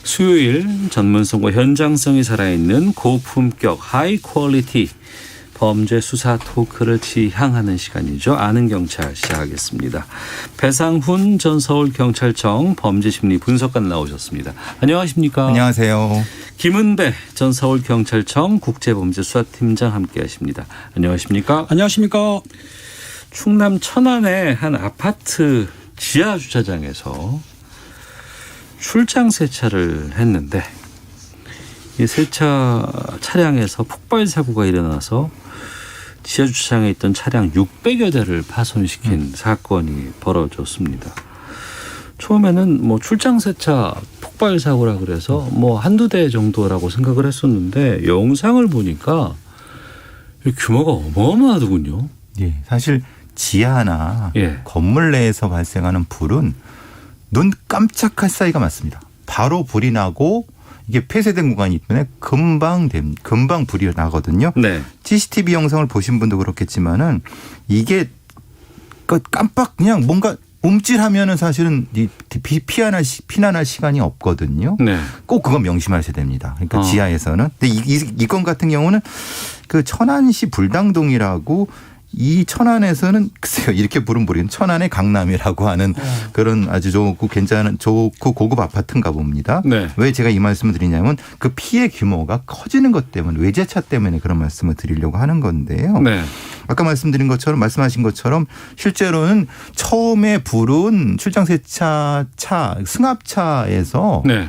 수요일 전문성과 현장성이 살아있는 고품격 하이 퀄리티 범죄 수사 토크를 지향하는 시간이죠. 아는 경찰 시작하겠습니다. 배상훈 전 서울경찰청 범죄심리 분석관 나오셨습니다. 안녕하십니까? 안녕하세요. 김은배 전 서울경찰청 국제범죄수사팀장 함께하십니다. 안녕하십니까? 안녕하십니까? 충남 천안의 한 아파트 지하 주차장에서 출장 세차를 했는데 이 세차 차량에서 폭발 사고가 일어나서 지하 주차장에 있던 차량 600여 대를 파손시킨 사건이 벌어졌습니다. 처음에는 뭐 출장 세차 폭발 사고라 그래서 뭐 한두 대 정도라고 생각을 했었는데 영상을 보니까 규모가 어마어마하더군요. 예, 사실 지하나 건물 내에서 발생하는 불은 눈 깜짝할 사이가 많습니다. 바로 불이 나고 이게 폐쇄된 구간이기 때문에 금방 불이 나거든요. 네. CCTV 영상을 보신 분도 그렇겠지만은 이게 깜빡 그냥 뭔가 움찔하면은 사실은 피난할 시간이 없거든요. 네. 꼭 그건 명심하셔야 됩니다. 그러니까 지하에서는. 근데 이 건 같은 경우는 그 천안시 불당동이라고 이 천안에서는 글쎄요 이렇게 부르면 모르겠는데 천안의 강남이라고 하는 그런 아주 좋고 괜찮은 좋고 고급 아파트인가 봅니다. 네. 왜 제가 이 말씀을 드리냐면 그 피해 규모가 커지는 것 때문에 외제차 때문에 그런 말씀을 드리려고 하는 건데요. 네. 아까 말씀하신 것처럼 실제로는 처음에 불은 출장세차 차 승합차에서 네.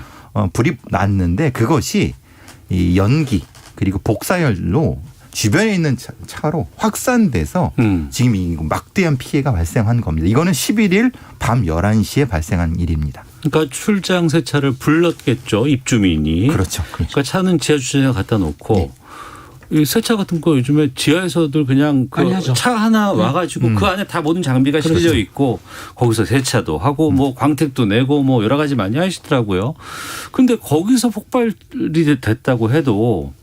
불이 났는데 그것이 이 연기 그리고 복사열로 주변에 있는 차로 확산돼서 지금 이 막대한 피해가 발생한 겁니다. 이거는 11일 밤 11시에 발생한 일입니다. 그러니까 출장 세차를 불렀겠죠. 입주민이. 그렇죠. 그러니까 차는 지하 주차장에 갖다 놓고 이 세차 같은 거 요즘에 지하에서들 그냥 그 차 하나 와가지고 그 안에 다 모든 장비가 실려 있고 거기서 세차도 하고 뭐 광택도 내고 뭐 여러 가지 많이 하시더라고요. 근데 거기서 폭발이 됐다고 해도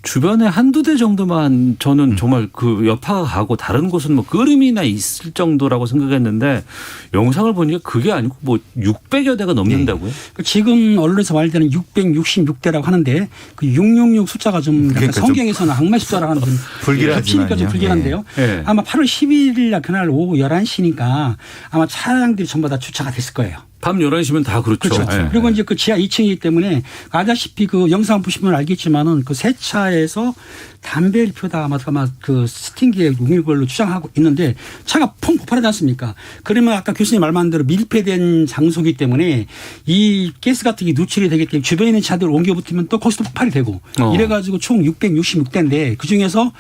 주변에 한두 대 정도만 저는 정말 그 여파가 가고 다른 곳은 뭐 끄름이나 있을 정도라고 생각했는데 영상을 보니까 그게 아니고 뭐 600여 대가 넘는다고요? 네. 지금 언론에서 말되는 666대라고 하는데 그 666 숫자가 좀 그러니까 성경에서는 악마 숫자라는 좀 겹치니까 좀 불길한데요. 네. 아마 8월 11일 날 그날 오후 11시니까 아마 차량들이 전부 다 주차가 됐을 거예요. 밤 11시면 다 그렇죠. 그렇죠. 네. 그리고 이제 그 지하 2층이기 때문에 아다시피 그 영상 보시면 알겠지만은 그 세차에서 담배를 피우다가 아마 그 스팅기에 웅일 걸로 주장하고 있는데 차가 펑 폭발하지 않습니까? 그러면 아까 교수님 말만 대로 밀폐된 장소이기 때문에 이 가스 같은 게 누출이 되기 때문에 주변에 있는 차들 옮겨 붙으면 또 거기서 폭발이 되고 이래가지고 총 666대인데 그중에서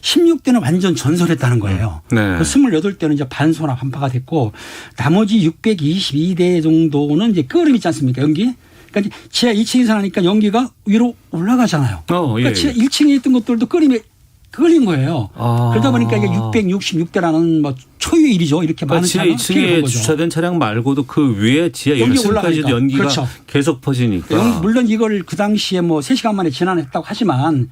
16대는 완전 전설했다는 거예요. 네. 그 28대는 이제 반소나 반파가 됐고 나머지 622대 정도는 이제 끄름 있지 않습니까? 연기. 그러니까 지하 2층에서 하니까 연기가 위로 올라가잖아요. 그러니까 지하 1층에 있던 것들도 끄림에 끌린 거예요. 그러다 보니까 이게 666대라는 뭐 초유의 일이죠. 이렇게 많은 지하 차가 2층에 주차된 차량 말고도 그 위에 지하 1층까지도 연기가 그렇죠. 계속 퍼지니까. 물론 이걸 그 당시에 뭐 3시간 만에 진화했다고 하지만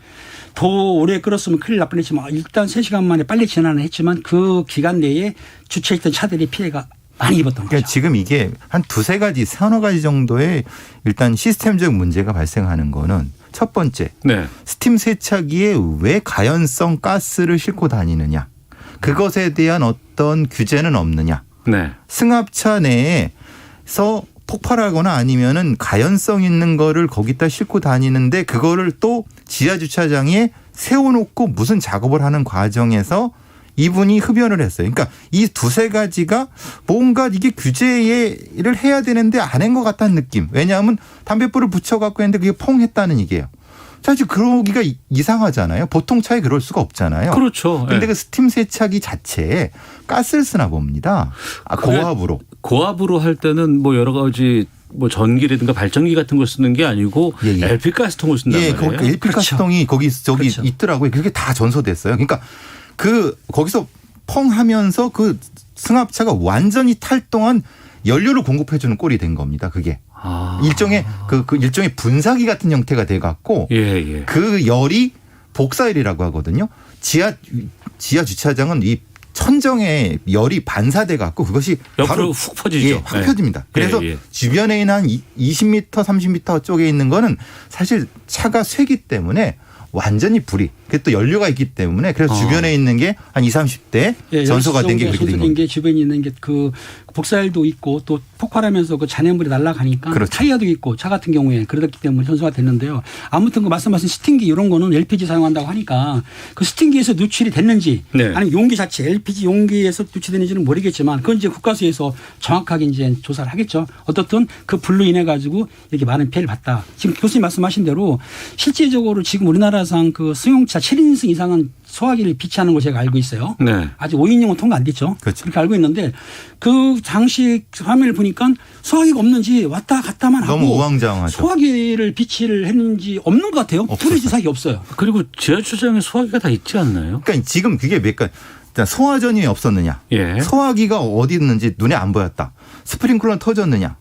더 오래 끌었으면 큰일 날 뻔했지만 일단 3시간 만에 빨리 진화는 했지만 그 기간 내에 주차했던 차들이 피해가 많이 입었던 그러니까 거죠. 지금 이게 한 두세 가지, 서너 가지 정도의 일단 시스템적 문제가 발생하는 거는 첫 번째, 스팀 세차기에 왜 가연성 가스를 싣고 다니느냐. 그것에 대한 어떤 규제는 없느냐. 승합차 내에서 폭발하거나 아니면은 가연성 있는 거를 거기다 싣고 다니는데 그거를 또 지하 주차장에 세워놓고 무슨 작업을 하는 과정에서 이분이 흡연을 했어요. 그러니까 이 두세 가지가 뭔가 이게 규제를 해야 되는데 안 한 것 같다는 느낌. 왜냐하면 담뱃불을 붙여갖고 했는데 그게 퐁 했다는 얘기예요. 사실 그러기가 이상하잖아요. 보통 차에 그럴 수가 없잖아요. 그렇죠. 그런데 그 스팀 세차기 자체에 가스를 쓰나 봅니다. 고압으로. 고압으로 할 때는 뭐 여러 가지 뭐 전기라든가 발전기 같은 걸 쓰는 게 아니고 LP 가스통을 쓴단 말이에요. 그러니까 LP 가스통이 저기 있더라고요. 그게 다 전소됐어요. 그러니까 거기서 펑 하면서 그 승합차가 완전히 탈 동안 연료를 공급해 주는 꼴이 된 겁니다. 그게. 일종의 일종의 분사기 같은 형태가 돼 갖고 그 열이 복사열이라고 하거든요. 지하 주차장은 이 천정에 열이 반사돼 갖고 그것이 옆으로 바로 훅 퍼지죠. 예, 확 펴집니다. 그래서 주변에 있는 한 20m, 30m 쪽에 있는 거는 사실 차가 쇠기 때문에 완전히 불이. 그게 또 연료가 있기 때문에 그래서 주변에 있는 게 한 20, 30대 전소가 된 게 그렇게 된 겁니다. 게 주변에 있는 게 그 복사열도 있고 또 폭발하면서 그 잔해물이 날아가니까 그렇죠. 타이어도 있고 차 같은 경우에 그렇기 때문에 전소가 됐는데요. 아무튼 그 말씀하신 스팀기 이런 거는 LPG 사용한다고 하니까 그 스팀기에서 누출이 됐는지 아니면 용기 자체 LPG 용기에서 누출됐는지는 모르겠지만 그건 이제 국가수에서 정확하게 이제 조사를 하겠죠. 어떻든 그 불로 인해 가지고 이렇게 많은 피해를 봤다. 지금 교수님 말씀하신 대로 실제적으로 지금 우리나라상 그 승용차 7인승 이상은 소화기를 비치하는 걸 제가 알고 있어요. 네. 아직 5인용은 통과 안 됐죠. 그렇죠. 그렇게 알고 있는데 그 당시 화면을 보니까 소화기가 없는지 왔다 갔다만 하고 너무 우왕좌왕하죠. 소화기를 비치를 했는지 없는 것 같아요. 불의 지삭이 없어요. 그리고 지하주차장에 소화기가 다 있지 않나요? 그러니까 지금 그게 소화전이 없었느냐. 예. 소화기가 어디 있는지 눈에 안 보였다. 스프링클러는 터졌느냐.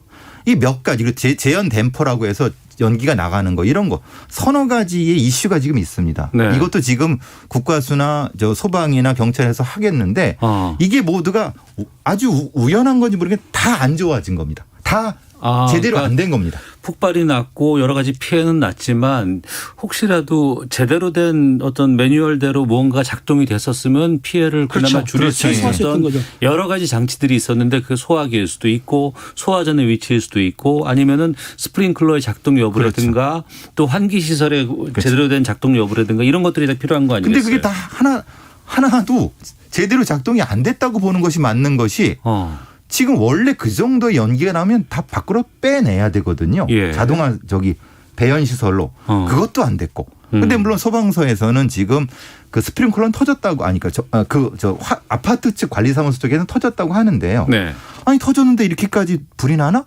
이 몇 가지 재연 댐퍼라고 해서 연기가 나가는 거 이런 거 서너 가지의 이슈가 지금 있습니다. 네. 이것도 지금 국가수나 소방이나 경찰에서 하겠는데 이게 모두가 아주 우연한 건지 모르겠는데 다 안 좋아진 겁니다. 다 제대로 그러니까 안 된 겁니다. 폭발이 났고 여러 가지 피해는 났지만 혹시라도 제대로 된 어떤 매뉴얼대로 무언가 작동이 됐었으면 피해를 그나마 줄일 수 있었던 여러 가지 장치들이 있었는데 그 소화기일 수도 있고 소화전의 위치일 수도 있고 아니면은 스프링클러의 작동 여부라든가 또 환기 시설의 제대로 된 작동 여부라든가 이런 것들이 다 필요한 거 아니겠어요? 근데 그게 다 하나도 제대로 작동이 안 됐다고 보는 것이 맞는 것이 지금 원래 그 정도의 연기가 나면 다 밖으로 빼내야 되거든요. 예. 자동화 배연 시설로 그것도 안 됐고. 근데 물론 소방서에서는 지금 그 스프링클러는 터졌다고 하니까 아파트 측 관리사무소 쪽에는 터졌다고 하는데요. 네. 아니 터졌는데 이렇게까지 불이 나나?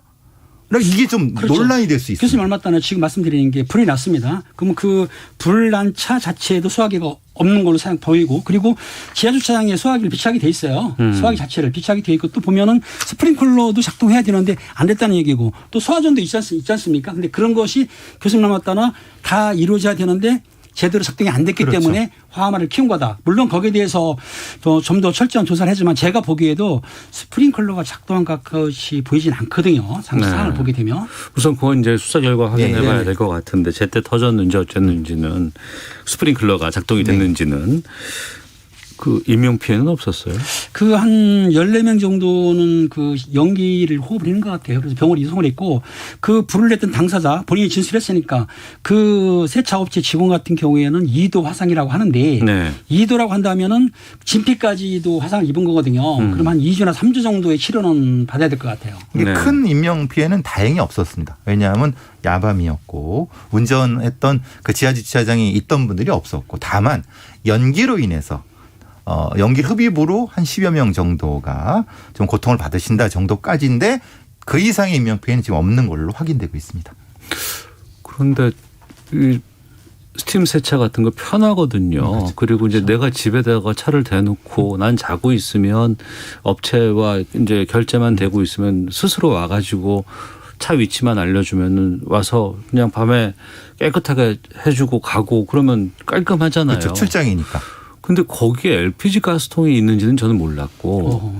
이게 좀 논란이 될 수 있어요. 교수님 얼마 전에 지금 말씀드리는 게 불이 났습니다. 그러면 그 불난 차 자체에도 소화기가 없는 걸로 보이고 그리고 지하주차장에 소화기를 비치하게 돼 있어요. 소화기 자체를 비치하게 돼 있고 또 보면은 스프링클러도 작동해야 되는데 안 됐다는 얘기고 또 소화전도 있지 않습니까? 근데 그런 것이 교수님 남았다나 다 이루어져야 되는데 제대로 작동이 안 됐기 때문에 화화물을 키운 거다. 물론 거기에 대해서 좀 더 철저한 조사를 하지만 제가 보기에도 스프링클러가 작동한 것이 보이진 않거든요. 상황을 보게 되면. 우선 그건 이제 수사 결과 확인해 봐야 될 것 같은데 제때 터졌는지 어쨌는지는 스프링클러가 작동이 됐는지는 그 인명 피해는 없었어요? 그 한 14명 정도는 그 연기를 호흡을 했는 것 같아요. 그래서 병원에 이송을 했고 그 불을 냈던 당사자 본인이 진술했으니까 그 세차업체 직원 같은 경우에는 2도 화상이라고 하는데 2도라고 한다면은 진피까지도 화상을 입은 거거든요. 그럼 한 2주나 3주 정도의 치료는 받아야 될 것 같아요. 큰 인명 피해는 다행히 없었습니다. 왜냐하면 야밤이었고 운전했던 그 지하주차장에 있던 분들이 없었고 다만 연기로 인해서 연기 흡입으로 한 10여 명 정도가 좀 고통을 받으신다 정도까지인데 그 이상의 인명피해는 지금 없는 걸로 확인되고 있습니다. 그런데 이 스팀 세차 같은 거 편하거든요. 그리고 이제 내가 집에다가 차를 대놓고 난 자고 있으면 업체와 이제 결제만 되고 있으면 스스로 와가지고 차 위치만 알려주면은 와서 그냥 밤에 깨끗하게 해주고 가고 그러면 깔끔하잖아요. 그렇죠. 출장이니까. 근데 거기에 LPG 가스통이 있는지는 저는 몰랐고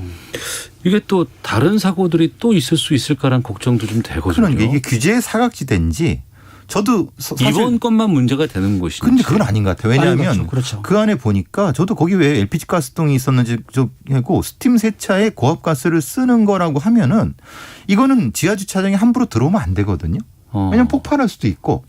이게 또 다른 사고들이 또 있을 수 있을까라는 걱정도 좀 되거든요. 그러니까 이게 규제의 사각지대인지 저도 사실 이번 것만 문제가 되는 것인지. 근데 그건 아닌 것 같아요. 왜냐하면 그 안에 보니까 저도 거기 왜 LPG 가스통이 있었는지 하고 스팀 세차에 고압가스를 쓰는 거라고 하면은 이거는 지하주차장에 함부로 들어오면 안 되거든요. 왜냐하면 폭발할 수도 있고.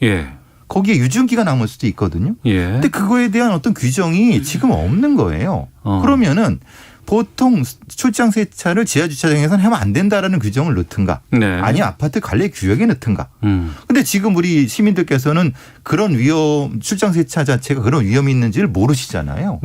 거기에 유증기가 남을 수도 있거든요. 근데 그거에 대한 어떤 규정이 지금 없는 거예요. 그러면은 보통 출장 세차를 지하주차장에서는 하면 안 된다라는 규정을 넣든가 아니 아파트 관리 규약에 넣든가. 근데 지금 우리 시민들께서는 그런 출장 세차 자체가 그런 위험이 있는지를 모르시잖아요.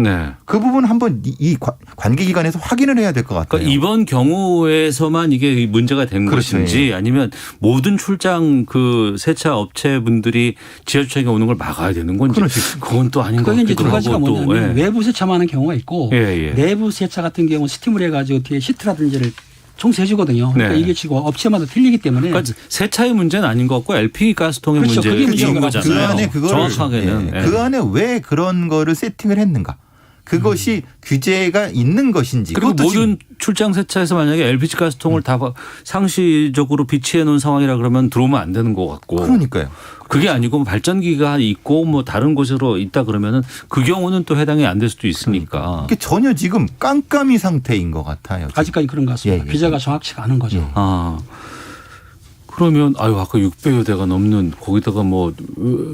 그 부분 한번 이 관계기관에서 확인을 해야 될 것 같아요. 그러니까 이번 경우에서만 이게 문제가 된 것인지 아니면 모든 출장 그 세차 업체분들이 지하주차장에 오는 걸 막아야 되는 건지 그건 또 아닌 것 같기도 하고. 두 가지가 뭐냐면 외부 세차만 하는 경우가 있고 내부 세차 같은 경우 스팀을 해가지고 뒤에 시트라든지를 청소해 주거든요. 그러니까 이게 지금 업체마다 틀리기 때문에. 그러니까 세차의 문제는 아닌 것 같고 LP 가스통의 문제인 거잖아요. 그 안에 정확하게는. 그 안에 왜 그런 거를 세팅을 했는가. 그것이 규제가 있는 것인지. 그리고 모든 출장 세차에서 만약에 LPG 가스통을 다 상시적으로 비치해 놓은 상황이라 그러면 들어오면 안 되는 것 같고. 그러니까요. 그게 아니고 발전기가 있고 뭐 다른 곳으로 있다 그러면은 그 경우는 또 해당이 안 될 수도 있으니까. 이게 전혀 지금 깜깜이 상태인 것 같아요. 지금. 아직까지 그런 것 같습니다. 비자가 정확치가 않은 거죠. 예. 아. 그러면 아까 600여 대가 넘는 거기다가 뭐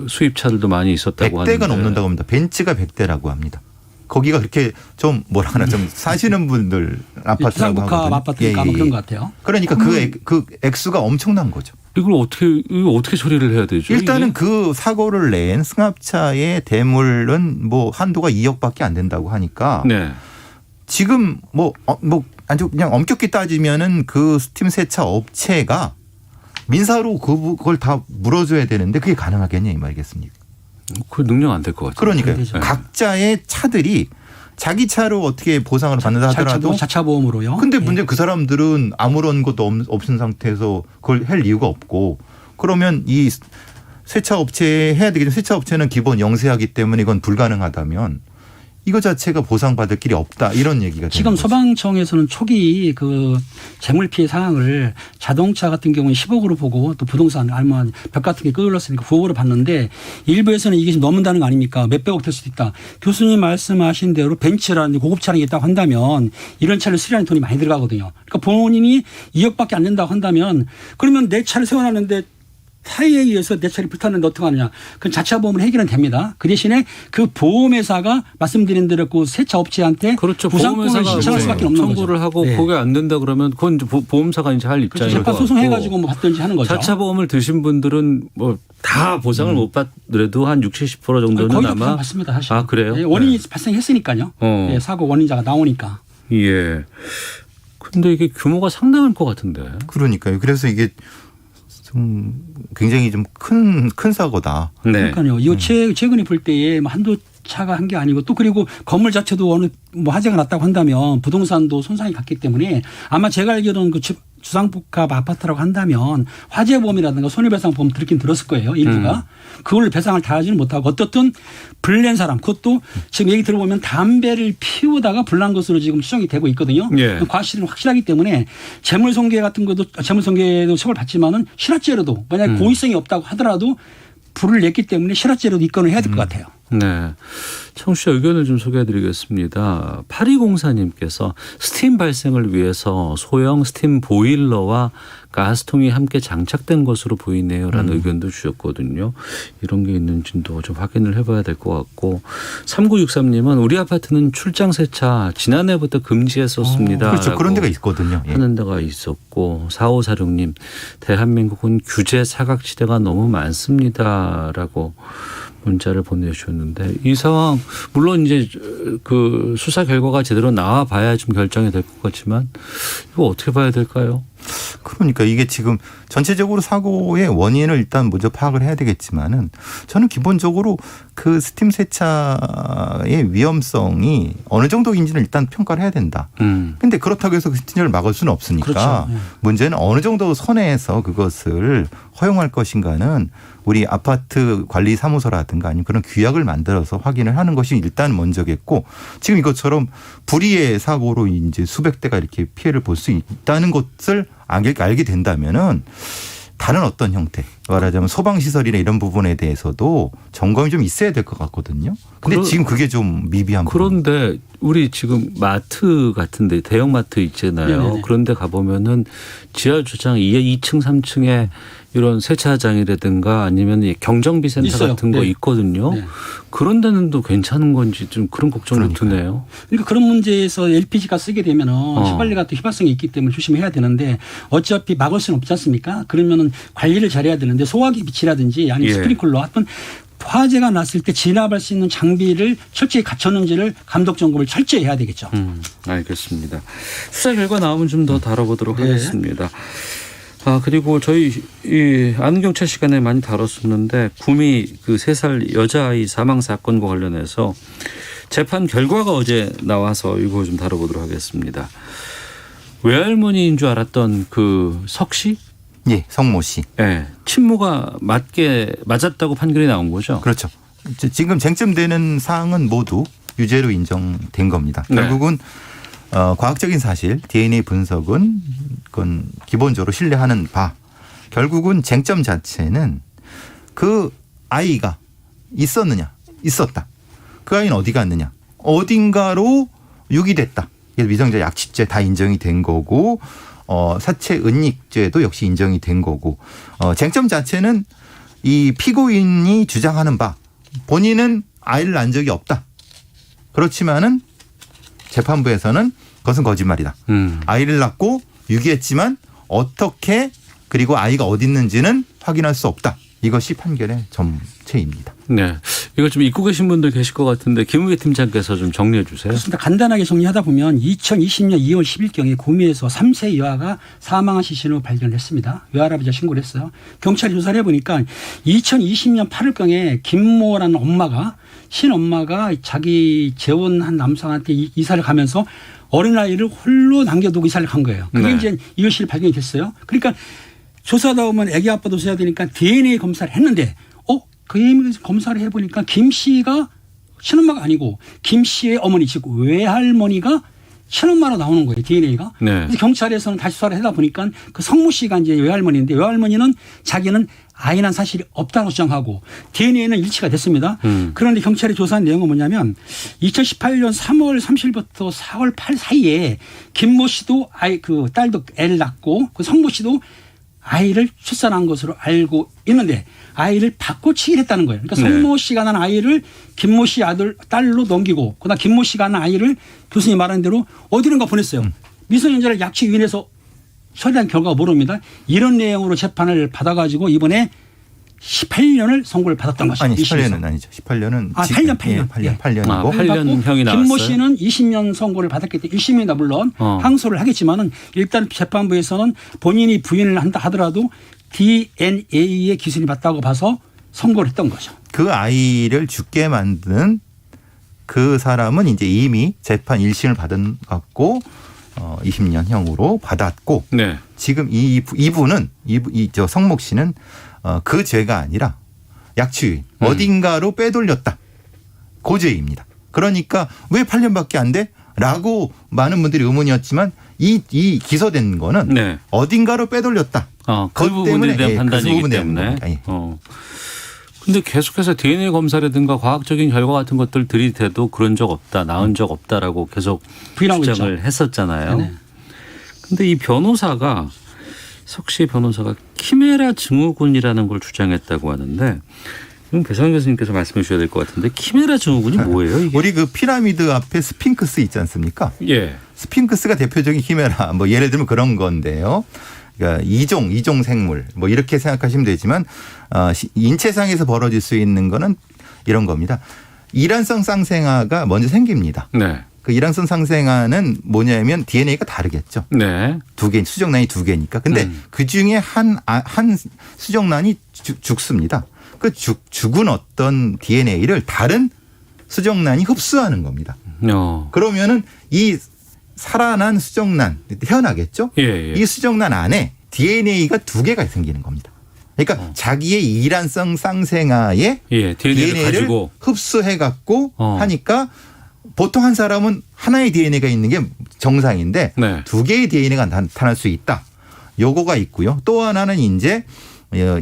수입차들도 많이 있었다고 하는데. 100대가 넘는다고 합니다. 벤츠가 100대라고 합니다. 거기가 그렇게 좀 뭐라 하나 좀 사시는 분들 아파트라고 주상복합 하거든요. 아파트니까 아마 그런 것 같아요. 그러니까 그 액수가 엄청난 거죠. 이걸 어떻게 처리를 해야 되죠? 일단은 이게? 그 사고를 낸 승합차의 대물은 뭐 한도가 2억밖에 안 된다고 하니까 네. 지금 아주 그냥 엄격히 따지면은 그 스팀 세차 업체가 민사로 그걸 다 물어줘야 되는데 그게 가능하겠냐 이 말이겠습니까? 그 능력 안 될 것 같아요. 그러니까요. 네. 각자의 차들이 자기 차로 어떻게 보상을 받는다 하더라도 자차 보험으로요. 근데 문제 그 사람들은 아무런 것도 없은 상태에서 그걸 할 이유가 없고 그러면 이 세차 업체에 해야 되겠죠. 세차 업체는 기본 영세하기 때문에 이건 불가능하다면 이거 자체가 보상받을 길이 없다 이런 얘기가 지금 소방청에서는 초기 그 재물 피해 상황을 자동차 같은 경우는 10억으로 보고 또 부동산 아니면 벽 같은 게 끌렸으니까 9억으로 봤는데 일부에서는 이게 좀 넘는다는 거 아닙니까? 몇백억 될 수도 있다. 교수님 말씀하신 대로 벤츠라는 고급 차량이 있다고 한다면 이런 차를 수리하는 돈이 많이 들어가거든요. 그러니까 본인이 2억밖에 안 된다고 한다면 그러면 내 차를 세워놨는데 타이에 의해서 내 차를 불탔는데 어떻게 하느냐. 그건 자차 보험을 해결은 됩니다. 그 대신에 그 보험회사가 말씀드린 대로 그 세차 업체한테 그렇죠. 부상권을 신청할 수밖에 없는 거죠. 청구를 하고 네. 그게 안 된다 그러면 그건 이제 보험사가 이제 할 입장이고. 재판 소송해가지고 뭐 받든지 하는 거죠. 자차 보험을 드신 분들은 뭐 다 보상을 못 받더라도 한 60, 70% 정도는 거의 다 아마. 보상 받습니다. 사실. 아 그래요? 네, 원인이 발생했으니까요. 네, 사고 원인자가 나오니까. 예. 근데 이게 규모가 상당할 것 같은데. 그러니까요. 그래서 이게 좀 굉장히 좀 큰 사고다. 네. 그러니까요. 이거 최근에 볼 때에 뭐 한두 차가 한 게 아니고 또 그리고 건물 자체도 어느 뭐 화재가 났다고 한다면 부동산도 손상이 갔기 때문에 아마 제가 알기로는 그 주상복합 아파트라고 한다면 화재보험이라든가 손해배상보험 들긴 들었을 거예요. 일부가. 그걸로 배상을 다 하지는 못하고 어떻든 불낸 사람 그것도 지금 얘기 들어보면 담배를 피우다가 불난 것으로 지금 추정이 되고 있거든요. 예. 과실은 확실하기 때문에 재물손괴 같은 것도 재물손괴도 처벌 받지만은 실화죄로도 만약에 고의성이 없다고 하더라도 불을 냈기 때문에 실화죄로도 입건을 해야 될 것 같아요. 네. 청취자 의견을 좀 소개해드리겠습니다. 8204님께서 스팀 발생을 위해서 소형 스팀 보일러와 가스통이 함께 장착된 것으로 보이네요라는 의견도 주셨거든요. 이런 게 있는지도 좀 확인을 해봐야 될 것 같고 3963님은 우리 아파트는 출장 세차 지난해부터 금지했었습니다. 그렇죠. 그런 데가 있거든요. 예. 하는 데가 있었고 4546님 대한민국은 규제 사각지대가 너무 많습니다라고 문자를 보내주셨는데 이 상황 물론 이제 그 수사 결과가 제대로 나와 봐야 좀 결정이 될 것 같지만 이거 어떻게 봐야 될까요? 그러니까 이게 지금 전체적으로 사고의 원인을 일단 먼저 파악을 해야 되겠지만은 저는 기본적으로 그 스팀 세차의 위험성이 어느 정도인지는 일단 평가를 해야 된다. 근데 그렇다고 해서 그 스팀을 막을 수는 없으니까 그렇죠. 네. 문제는 어느 정도 선에서 그것을 허용할 것인가는 우리 아파트 관리 사무소라든가 아니면 그런 규약을 만들어서 확인을 하는 것이 일단 먼저겠고 지금 이것처럼 불의의 사고로 이제 수백 대가 이렇게 피해를 볼 수 있다는 것을 알게 된다면은 다른 어떤 형태 말하자면 소방시설이나 이런 부분에 대해서도 점검이 좀 있어야 될 것 같거든요. 근데 지금 그게 좀 미비한 그런데 우리 지금 마트 같은데 대형 마트 있잖아요. 네네네. 그런데 가보면은 지하 주차장 2층 3층에 이런 세차장이라든가 아니면 경정비 센터 있어요. 같은 거 네. 있거든요. 네. 그런 데는 또 괜찮은 건지 좀 그런 걱정도 드네요. 그러니까 그런 문제에서 LPG가 쓰게 되면은 휘발유가 또 휘발성이 있기 때문에 조심해야 되는데 어차피 막을 수는 없지 않습니까? 그러면은 관리를 잘해야 되는데 소화기 빛이라든지 아니면 스프링클러 하여튼 화재가 났을 때 진압할 수 있는 장비를 철저히 갖췄는지를 감독 점검을 철저히 해야 되겠죠. 알겠습니다. 수사 결과 나오면 좀 더 다뤄보도록 네. 하겠습니다. 아, 그리고 저희 이 아는 경찰 시간에 많이 다뤘었는데 구미 그 3살 여자아이 사망 사건과 관련해서 재판 결과가 어제 나와서 이거 좀 다뤄보도록 하겠습니다. 외할머니인 줄 알았던 그 석 씨? 예, 성모 씨. 네, 친모가 맞았다고 판결이 나온 거죠. 그렇죠. 지금 쟁점되는 사항은 모두 유죄로 인정된 겁니다. 네. 결국은 과학적인 사실 DNA 분석은 그건 기본적으로 신뢰하는 바. 결국은 쟁점 자체는 그 아이가 있었느냐, 있었다. 그 아이는 어디 갔느냐, 어딘가로 유기됐다. 위성자 약취죄 다 인정이 된 거고 사체 은닉죄도 역시 인정이 된 거고 쟁점 자체는 이 피고인이 주장하는 바 본인은 아이를 낳은 적이 없다. 그렇지만은 재판부에서는 그것은 거짓말이다. 아이를 낳고 유기했지만 어떻게 그리고 아이가 어디 있는지는 확인할 수 없다. 이것이 판결의 전체입니다. 네, 이거 좀 잊고 계신 분들 계실 것 같은데 김우계 팀장께서 좀 정리해 주세요. 그렇습니다. 간단하게 정리하다 보면 2020년 2월 10일경에 구미에서 3세 여아가 사망한 시신으로 발견했습니다. 외할아버지가 신고를 했어요. 경찰이 조사를 해보니까 2020년 8월경에 김모라는 엄마가 친엄마가 자기 재혼한 남성한테 이사를 가면서 어린아이를 홀로 남겨두고 이사를 간 거예요. 그게 네. 이제 2월 10일 발견이 됐어요. 그러니까 조사하다 보면 애기 아빠도 써야 되니까 DNA 검사를 했는데 그 검사를 해보니까 김 씨가 친엄마가 아니고 김 씨의 어머니 즉 외할머니가 친엄마로 나오는 거예요. DNA가. 네. 그래서 경찰에서는 다시 수사를 하다 보니까 그 성모 씨가 이제 외할머니인데 외할머니는 자기는 아이 난 사실이 없다고 주장하고 DNA는 일치가 됐습니다. 그런데 경찰이 조사한 내용은 뭐냐면 2018년 3월 30일부터 4월 8일 사이에 김모 씨도 그 딸도 애를 낳고 그 성모 씨도 아이를 출산한 것으로 알고 있는데 아이를 바꿔치기를 했다는 거예요. 그러니까 성모 씨가 난 아이를 김모 씨 딸로 넘기고 그다음 김모 씨가 난 아이를 교수님이 말한 대로 어디론가 보냈어요. 미성년자를 약취 유인해서 처리한 결과가 모릅니다. 이런 내용으로 재판을 받아가지고 이번에 18년을 선고를 받았던 것이죠. 아니 18년은 아니죠. 18년은 8년이고 8년형이 나왔어요. 김모 씨는 20년 선고를 받았기 때문에 1심이나 물론 항소를 하겠지만은 일단 재판부에서는 본인이 부인을 한다 하더라도 DNA의 기준이 맞다고 봐서 선고를 했던 거죠. 그 아이를 죽게 만든 그 사람은 이제 이미 재판 1심을 받은 갖고 20년형으로 받았고 네. 지금 이분은 저 성목 씨는 그 죄가 아니라 약취유인 어딘가로 빼돌렸다. 그 죄입니다. 그러니까 왜 8년밖에 안 돼? 라고 많은 분들이 의문이었지만 이 기소된 거는 네. 어딘가로 빼돌렸다. 그 부분에 대한 판단이기 때문에. 근데 계속해서 DNA 검사라든가 과학적인 결과 같은 것들 들이대도 그런 적 없다, 나은 적 없다라고 계속 주장을 있죠. 했었잖아요. 네네. 근데 이 변호사가 석시 변호사가 키메라 증후군이라는 걸 주장했다고 하는데 이건 배상현 교수님께서 말씀해 주셔야 될 것 같은데 키메라 증후군이 뭐예요? 이게? 우리 그 피라미드 앞에 스핑크스 있지 않습니까? 예. 스핑크스가 대표적인 키메라 뭐 예를 들면 그런 건데요. 그러니까 이종 생물 뭐 이렇게 생각하시면 되지만 인체상에서 벌어질 수 있는 거는 이런 겁니다. 이란성 쌍생아가 먼저 생깁니다. 네. 그 이란성 쌍생아는 뭐냐면 DNA가 다르겠죠. 네. 두 개, 수정란이 두 개니까. 근데 그 중에 한 수정란이 죽습니다. 그 죽은 어떤 DNA를 다른 수정란이 흡수하는 겁니다. 그러면은 이 살아난 수정란 태어나겠죠. 예. 이 수정란 안에 DNA가 두 개가 생기는 겁니다. 그러니까 자기의 이란성 쌍생아의 DNA를 가지고. 흡수해 갖고 하니까 보통 한 사람은 하나의 DNA가 있는 게 정상인데 네. 두 개의 DNA가 나타날 수 있다. 요거가 있고요. 또 하나는 이제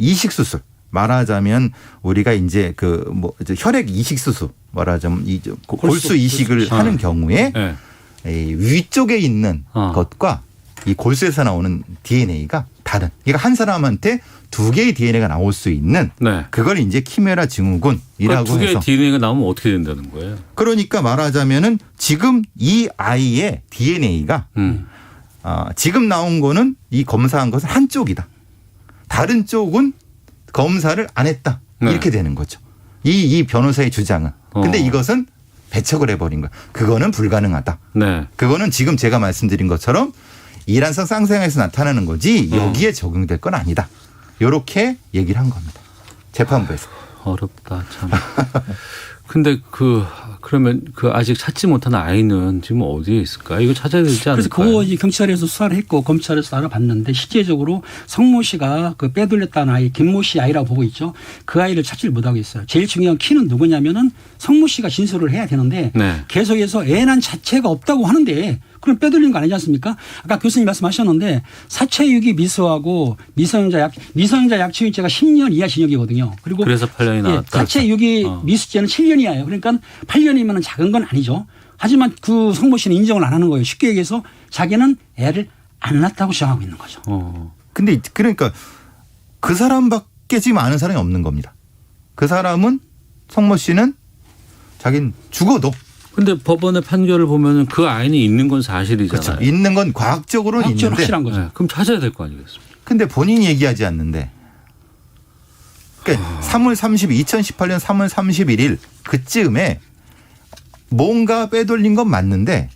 이식 수술. 말하자면 우리가 이제 그 뭐 혈액 이식 수술 말하자면 이 골수 이식을 하는 경우에 네. 위쪽에 있는 것과 이 골수에서 나오는 DNA가 다른. 그러니까 한 사람한테 두 개의 DNA가 나올 수 있는 네. 그걸 이제 키메라 증후군이라고 그러니까 두 개의 해서. DNA가 나오면 어떻게 된다는 거예요? 그러니까 말하자면은 지금 이 아이의 DNA가 지금 나온 거는 이 검사한 것은 한쪽이다. 다른 쪽은 검사를 안 했다. 네. 이렇게 되는 거죠. 이 변호사의 주장은. 근데 이것은 배척을 해버린 거야. 그거는 불가능하다. 네. 그거는 지금 제가 말씀드린 것처럼 이란성 쌍생아에서 나타나는 거지 여기에 적용될 건 아니다. 이렇게 얘기를 한 겁니다. 재판부에서. 어렵다 참. 근데 그러면 아직 찾지 못한 아이는 지금 어디에 있을까? 이거 찾아야 되지 않을까요? 그래서 그거 이제 경찰에서 수사를 했고 검찰에서 알아봤는데 실제적으로 성모 씨가 그 빼돌렸다는 아이 김모 씨 아이라고 보고 있죠. 그 아이를 찾지를 못하고 있어요. 제일 중요한 키는 누구냐면은 성모 씨가 진술을 해야 되는데 네. 계속해서 애난 자체가 없다고 하는데 그럼 빼돌린 거 아니지 않습니까? 아까 교수님 말씀하셨는데 사체유기 미수하고 미성년자 약취유죄가 10년 이하 징역이거든요. 그리고 그래서 8년이 나왔다. 사체유기 미수죄는 7년이에요. 그러니까 8년이면 작은 건 아니죠. 하지만 그 성모 씨는 인정을 안 하는 거예요. 쉽게 얘기해서 자기는 애를 안 낳았다고 주장하고 있는 거죠. 근데 그러니까 그 사람밖에 지금 아는 사람이 없는 겁니다. 그 사람은 성모 씨는 자기는 죽어도. 근데 법원의 판결을 보면은 그 아이는 있는 건 사실이잖아요. 그렇죠. 있는 건 과학적으로는 있는데. 확실한 거죠. 네. 그럼 찾아야 될 거 아니겠습니까? 근데 본인이 얘기하지 않는데. 그러니까 2018년 3월 31일 그쯤에 뭔가 빼돌린 건 맞는데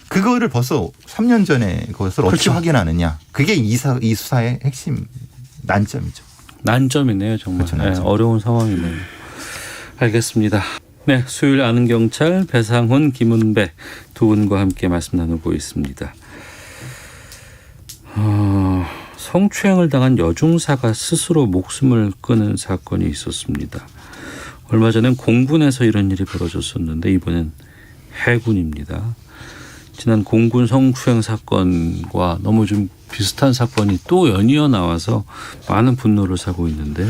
그거를 벌써 3년 전에 그것을 어떻게 그렇죠. 확인하느냐. 그게 이 수사의 핵심 난점이죠. 난점이네요. 정말. 그렇죠, 난점. 네, 어려운 상황이네요. 알겠습니다. 네, 수요일 아는 경찰 배상훈, 김은배 두 분과 함께 말씀 나누고 있습니다. 성추행을 당한 여중사가 스스로 목숨을 끊은 사건이 있었습니다. 얼마 전엔 공군에서 이런 일이 벌어졌었는데 이번엔 해군입니다. 지난 공군 성추행 사건과 너무 좀 비슷한 사건이 또 연이어 나와서 많은 분노를 사고 있는데요.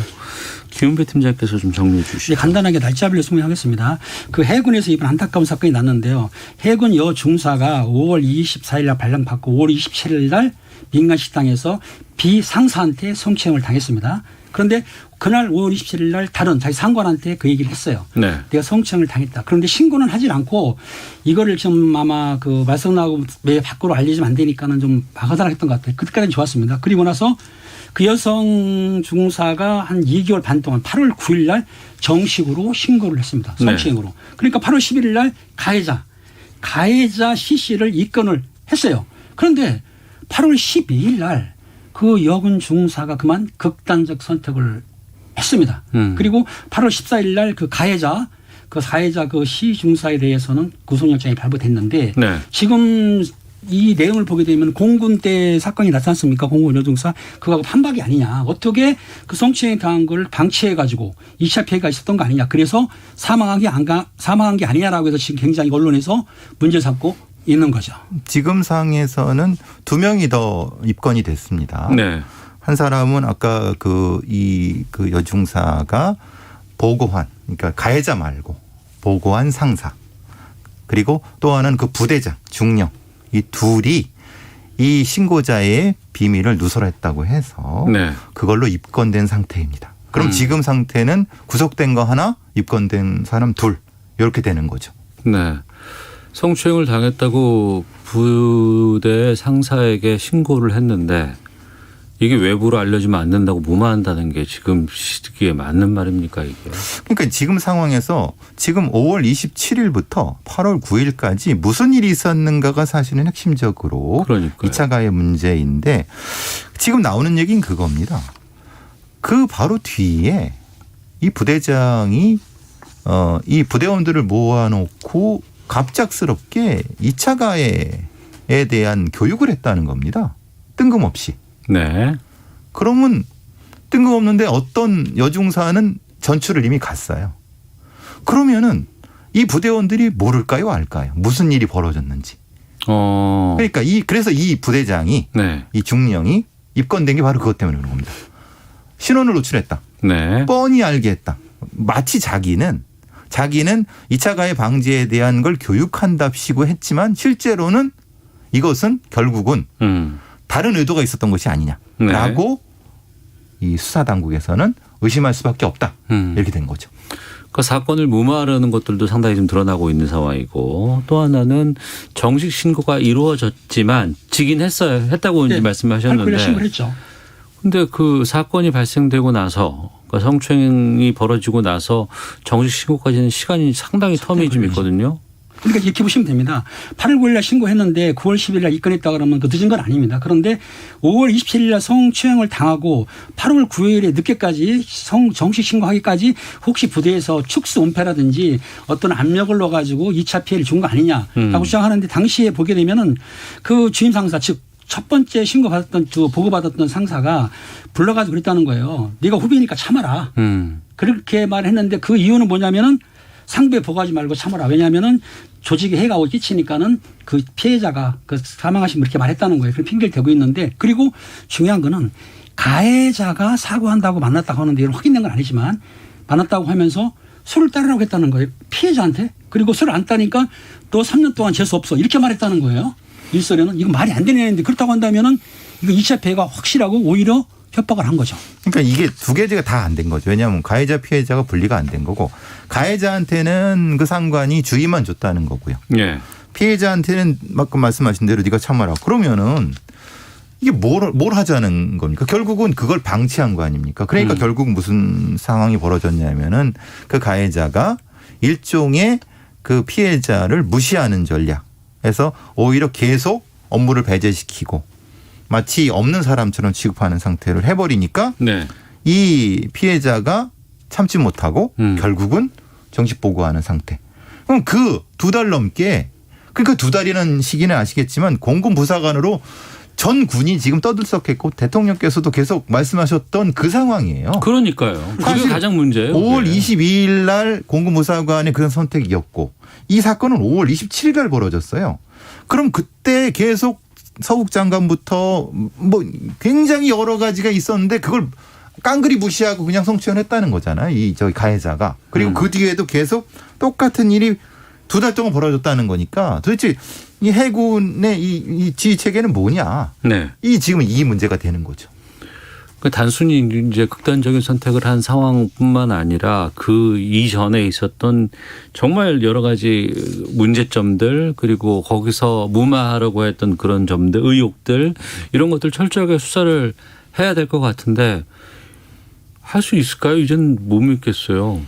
김은배 팀장께서 좀 정리해 주시죠. 간단하게 날짜별로 설명하겠습니다. 그 해군에서 이번 안타까운 사건이 났는데요. 해군 여중사가 5월 24일 날 발령받고 5월 27일 날 민간 식당에서 비상사한테 성추행을 당했습니다. 그런데 그날 5월 27일 날 다른 자기 상관한테 그 얘기를 했어요. 네. 내가 성추행을 당했다. 그런데 신고는 하질 않고 이거를 좀 아마 그 말썽 나고 왜 밖으로 알리지면 안 되니까는 좀 막아달라 했던 것 같아요. 그때까지는 좋았습니다. 그리고 나서 그 여성 중사가 한 2개월 반 동안 8월 9일 날 정식으로 신고를 했습니다. 성추행으로. 네. 그러니까 8월 11일 날 가해자 C씨를 입건을 했어요. 그런데 8월 12일 날 그 여군 중사가 그만 극단적 선택을 했습니다. 그리고 8월 14일 날 그 가해자 그 C 중사에 대해서는 구속영장이 발부됐는데 네. 지금 이 내용을 보게 되면 공군 때 사건이 났지 않습니까? 공군 여중사 그거하고 판박이 아니냐. 어떻게 그 성추행 당한 걸 방치해 가지고 2차 피해가 있었던 거 아니냐. 그래서 사망한 게 아니냐라고 해서 지금 굉장히 언론에서 문제 삼고 있는 거죠. 지금 상황에서는 2명이 더 입건이 됐습니다. 네. 한 사람은 아까 그 여중사가 보고한, 그러니까 가해자 말고 보고한 상사, 그리고 또 하나는 그 부대장, 중령, 이 둘이 이 신고자의 비밀을 누설했다고 해서 네. 그걸로 입건된 상태입니다. 그럼 지금 상태는 구속된 거 하나, 입건된 사람 둘 이렇게 되는 거죠. 네. 성추행을 당했다고 부대 상사에게 신고를 했는데 이게 외부로 알려지면 안 된다고 무마한다는 게 지금 시기에 맞는 말입니까 이게? 그러니까 지금 상황에서 지금 5월 27일부터 8월 9일까지 무슨 일이 있었는가가 사실은 핵심적으로 그러니까요. 2차 가해 문제인데 지금 나오는 얘기는 그겁니다. 그 바로 뒤에 이 부대장이 이 부대원들을 모아놓고 갑작스럽게 2차 가해에 대한 교육을 했다는 겁니다. 뜬금없이. 네. 그러면 뜬금없는데 어떤 여중사는 전출을 이미 갔어요. 그러면은 이 부대원들이 모를까요, 알까요? 무슨 일이 벌어졌는지. 그러니까 그래서 이 부대장이 네. 이 중령이 입건된 게 바로 그것 때문에 그런 겁니다. 신원을 노출했다. 네. 뻔히 알게 했다. 마치 자기는 2차 가해 방지에 대한 걸 교육한답시고 했지만 실제로는 이것은 결국은 다른 의도가 있었던 것이 아니냐라고 네. 이 수사당국에서는 의심할 수밖에 없다. 이렇게 된 거죠. 그 사건을 무마하려는 것들도 상당히 좀 드러나고 있는 상황이고 또 하나는 정식 신고가 이루어졌지만 지긴 했어요. 했다고 네. 말씀하셨는데. 신고를 했죠. 근데 그 사건이 발생되고 나서 그러니까 성추행이 벌어지고 나서 정식 신고까지는 시간이 상당히 텀이 좀 있거든요. 그러니까 이렇게 보시면 됩니다. 8월 9일 날 신고했는데 9월 10일 날 입건했다 그러면 그 늦은 건 아닙니다. 그런데 5월 27일 날 성추행을 당하고 8월 9일에 늦게까지 정식 신고하기까지 혹시 부대에서 축소 은폐라든지 어떤 압력을 넣어가지고 2차 피해를 준 거 아니냐라고 주장하는데 당시에 보게 되면은 그 주임 상사 즉 첫 번째 신고받았던 보고받았던 상사가 불러가지고 그랬다는 거예요. 네가 후배니까 참아라. 그렇게 말했는데 그 이유는 뭐냐면은 상부에 보고하지 말고 참아라. 왜냐하면은 조직에 해가 끼치니까는 그 피해자가 그 사망하신 분 이렇게 말했다는 거예요. 그런 핑계를 대고 있는데 그리고 중요한 거는 가해자가 사고한다고 만났다고 하는데 이건 확인된 건 아니지만 만났다고 하면서 술을 따르라고 했다는 거예요. 피해자한테. 그리고 술을 안 따니까 또 3년 동안 재수 없어. 이렇게 말했다는 거예요. 일설에는 이거 말이 안 되는 얘기인데 그렇다고 한다면은 이거 2차 피해가 확실하고 오히려 협박을 한 거죠. 그러니까 이게 두 개가 다 안 된 거죠. 왜냐하면 가해자 피해자가 분리가 안 된 거고 가해자한테는 그 상관이 주의만 줬다는 거고요. 예. 피해자한테는 아까 말씀하신 대로 네가 참아라. 그러면은 이게 뭘 하자는 겁니까? 결국은 그걸 방치한 거 아닙니까? 그러니까 결국 무슨 상황이 벌어졌냐면은 그 가해자가 일종의 그 피해자를 무시하는 전략에서 오히려 계속 업무를 배제시키고 마치 없는 사람처럼 취급하는 상태를 해버리니까 네. 이 피해자가 참지 못하고 결국은 정식 보고하는 상태. 그럼 그 2달 넘게 그러니까 2달이라는 시기는 아시겠지만 공군 부사관으로 전 군이 지금 떠들썩했고 대통령께서도 계속 말씀하셨던 그 상황이에요. 그러니까요. 그게 가장 문제예요. 5월 22일 날 공군 부사관의 그런 선택이었고 이 사건은 5월 27일 날 벌어졌어요. 그럼 그때 계속 서욱 장관부터 뭐 굉장히 여러 가지가 있었는데 그걸 깡그리 무시하고 그냥 성추행했다는 거잖아요. 저희 가해자가. 그리고 그 뒤에도 계속 똑같은 일이 2달 동안 벌어졌다는 거니까 도대체 이 해군의 이 지휘 체계는 뭐냐. 네. 지금 이 문제가 되는 거죠. 단순히 이제 극단적인 선택을 한 상황뿐만 아니라 그 이전에 있었던 정말 여러 가지 문제점들 그리고 거기서 무마하려고 했던 그런 점들, 의혹들 이런 것들 철저하게 수사를 해야 될 것 같은데 할 수 있을까요? 이제는 못 믿겠어요.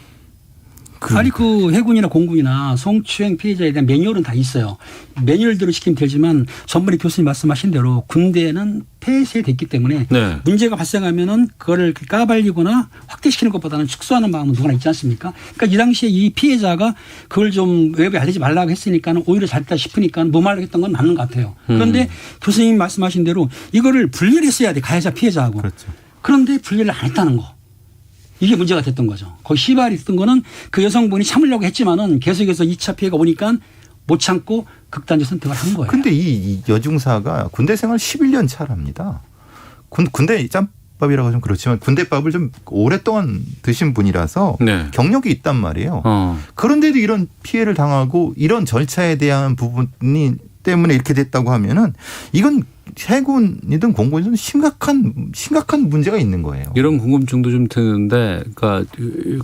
아니 그 해군이나 공군이나 성추행 피해자에 대한 매뉴얼은 다 있어요. 매뉴얼대로 시키면 되지만 전번에 교수님 말씀하신 대로 군대는 폐쇄됐기 때문에 네. 문제가 발생하면은 그거를 까발리거나 확대시키는 것보다는 축소하는 마음은 누구나 있지 않습니까? 그러니까 이 당시에 이 피해자가 그걸 좀 외부에 알리지 말라고 했으니까는 오히려 잘했다 싶으니까 무말로 했던 건 맞는 것 같아요. 그런데 교수님 말씀하신 대로 이거를 분리를 했어야 돼. 가해자 피해자하고. 그렇죠. 그런데 분리를 안 했다는 거. 이게 문제가 됐던 거죠. 거기 시발이 있던 거는 그 여성분이 참으려고 했지만은 계속해서 2차 피해가 오니까 못 참고 극단적 선택을 한 거예요. 근데 이 여중사가 군대 생활 11년 차랍니다. 군대 짬밥이라고 좀 그렇지만 군대밥을 좀 오랫동안 드신 분이라서 네. 경력이 있단 말이에요. 그런데도 이런 피해를 당하고 이런 절차에 대한 부분이 때문에 이렇게 됐다고 하면은 이건 해군이든 공군이든 심각한 문제가 있는 거예요. 이런 궁금증도 좀 드는데, 그러니까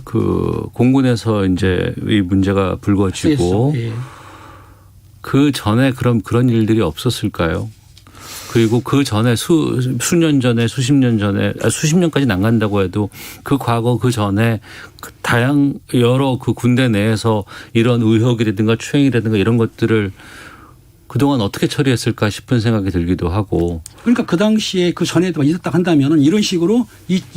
그 공군에서 이제 이 문제가 불거지고 예. 그 전에 그런 일들이 없었을까요? 그리고 그 전에 수년 전에 수십 년까지는 안 간다고 해도 그 과거 그 전에 여러 그 군대 내에서 이런 의혹이라든가 추행이라든가 이런 것들을 그동안 어떻게 처리했을까 싶은 생각이 들기도 하고. 그러니까 그 당시에 그 전에도 있었다 한다면은 이런 식으로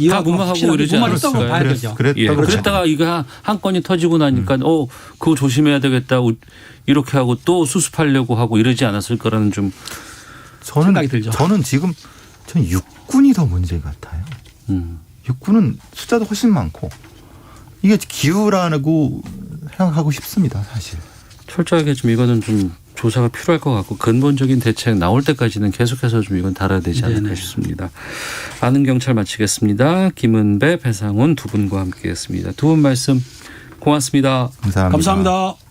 다 무마하고 이러지 않았을까요? 무마했다고 봐야 되죠. 그랬다가 이거 한 건이 터지고 나니까 그거 조심해야 되겠다 이렇게 하고 또 수습하려고 하고 이러지 않았을 거라는 좀 생각이 들죠. 저는 육군이 더 문제 같아요. 육군은 숫자도 훨씬 많고 이게 기우라고 생각하고 싶습니다, 사실. 철저하게 좀 이거는 좀 조사가 필요할 것 같고 근본적인 대책 나올 때까지는 계속해서 좀 이건 다뤄야 되지 않을까 네네. 싶습니다. 아는 경찰 마치겠습니다. 김은배, 배상훈 두 분과 함께했습니다. 두 분 말씀 고맙습니다. 감사합니다. 감사합니다.